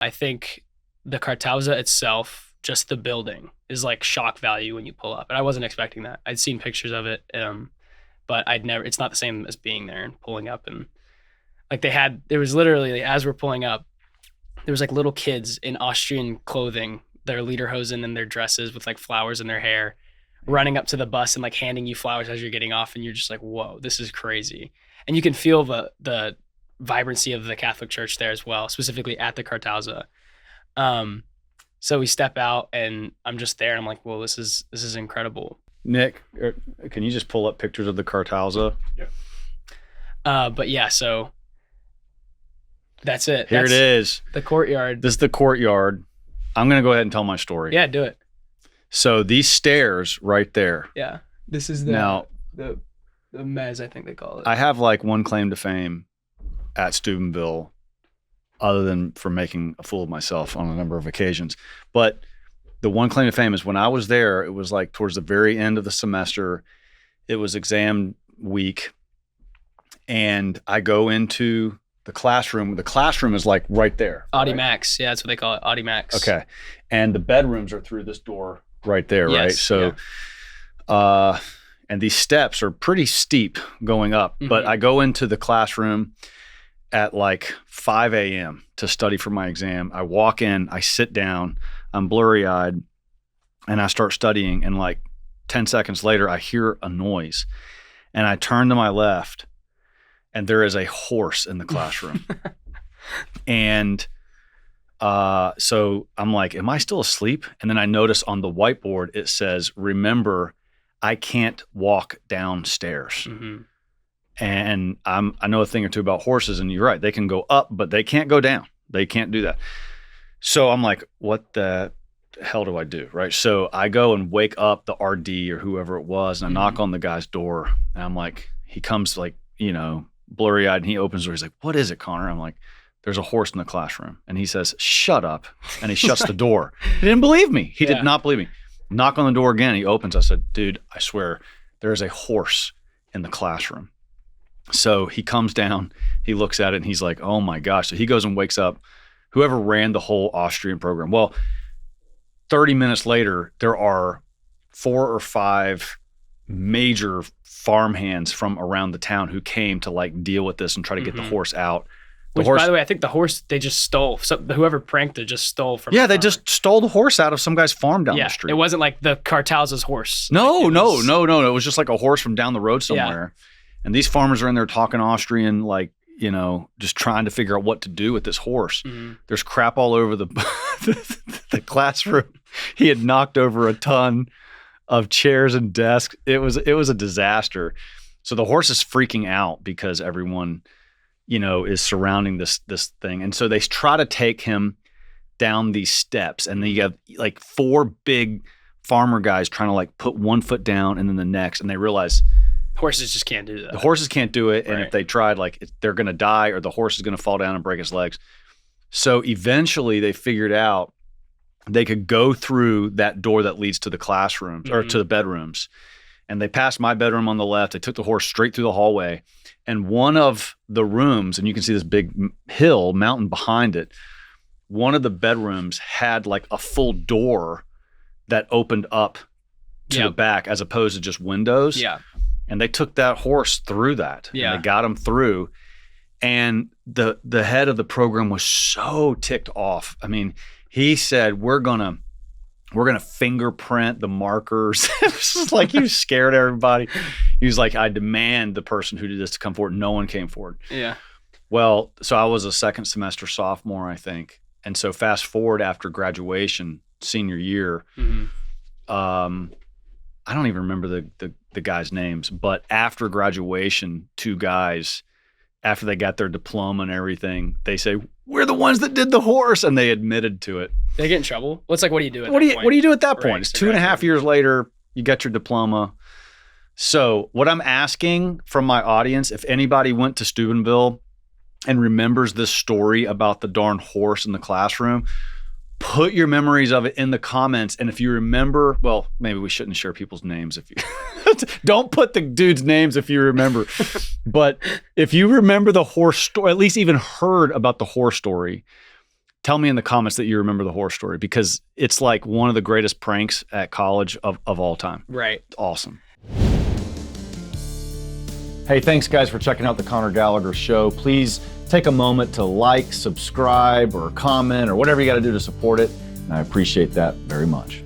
I think the Cartauza itself, just the building, is like shock value when you pull up. And I wasn't expecting that. I'd seen pictures of it, but it's not the same as being there and pulling up. And like there was literally, as we're pulling up, there was like little kids in Austrian clothing, their lederhosen and their dresses with like flowers in their hair, running up to the bus and like handing you flowers as you're getting off. And you're just like, whoa, this is crazy. And you can feel the vibrancy of the Catholic Church there as well, specifically at the Cartauza. So we step out and I'm just there and I'm like, well, this is incredible. Nick, can you just pull up pictures of the Cartauza? Yeah. But yeah, so that's it. Here it is. The courtyard. This is the courtyard. I'm going to go ahead and tell my story. Yeah, do it. So these stairs right there. Yeah. This is the mez, I think they call it. I have like one claim to fame at Steubenville, other than for making a fool of myself on a number of occasions. But the one claim to fame is when I was there, it was like towards the very end of the semester. It was exam week. And I go into the classroom. The classroom is like right there. Audi Max. Yeah, that's what they call it. Audi Max. Okay. And the bedrooms are through this door right there, yes, right? So, and these steps are pretty steep going up. Mm-hmm. But I go into the classroom at like 5 a.m. to study for my exam. I walk in, I sit down, I'm blurry-eyed, and I start studying. And like 10 seconds later, I hear a noise. And I turn to my left, and there is a horse in the classroom. And so I'm like, am I still asleep? And then I notice on the whiteboard, it says, remember, I can't walk downstairs. Mm-hmm. And I know a thing or two about horses, and you're right. They can go up, but they can't go down. They can't do that. So I'm like, what the hell do I do? Right. So I go and wake up the RD or whoever it was, and I knock on the guy's door. And I'm like, he comes like, blurry eyed, and he opens the door. He's like, what is it, Conor? I'm like, there's a horse in the classroom. And he says, shut up. And he shuts the door. He didn't believe me. He did not believe me. Knock on the door again. He opens. I said, dude, I swear there is a horse in the classroom. So he comes down, he looks at it, and he's like, oh my gosh. So he goes and wakes up whoever ran the whole Austrian program. Well, 30 minutes later, there are 4 or 5 major farmhands from around the town who came to like deal with this and try to get the horse out. Which, by the way, I think the horse they just stole. So whoever pranked it just stole from. Yeah, they just stole the horse out of some guy's farm down the street. It wasn't like the Cartauza's horse. No. It was just like a horse from down the road somewhere. Yeah. And these farmers are in there talking Austrian, like, just trying to figure out what to do with this horse. Mm-hmm. There's crap all over the classroom. He had knocked over a ton of chairs and desks. It was a disaster. So the horse is freaking out because everyone, is surrounding this thing. And so they try to take him down these steps, and then you have like 4 big farmer guys trying to like put one foot down and then the next, and they realize horses just can't do that. The horses can't do it. And if they tried, like they're going to die, or the horse is going to fall down and break his legs. So eventually they figured out they could go through that door that leads to the classrooms or to the bedrooms. And they passed my bedroom on the left. They took the horse straight through the hallway. And one of the rooms, and you can see this big mountain behind it, one of the bedrooms had like a full door that opened up to the back as opposed to just windows. Yeah. And they took that horse through that. Yeah. And they got him through. And the head of the program was so ticked off. I mean, he said, we're gonna fingerprint the markers. It was just like he was scared everybody. He was like, I demand the person who did this to come forward. No one came forward. Yeah. Well, so I was a second semester sophomore, I think. And so fast forward after graduation, senior year, I don't even remember the guys' names, but after graduation, 2 guys, after they got their diploma and everything, they say, we're the ones that did the horse, and they admitted to it. They get in trouble? Well, it's like, what do you do at what that do point? What do you do at that point? Right, It's 2.5 years later, you got your diploma. So what I'm asking from my audience, if anybody went to Steubenville and remembers this story about the darn horse in the classroom, put your memories of it in the comments. And if you remember, well, maybe we shouldn't share people's names. If you don't put the dude's names if you remember. But if you remember the horse story, at least even heard about the horse story, tell me in the comments that you remember the horror story, because it's like one of the greatest pranks at college of all time. Right. Awesome. Hey, thanks guys for checking out the Conor Gallagher Show. Please take a moment to like, subscribe, or comment, or whatever you got to do to support it. And I appreciate that very much.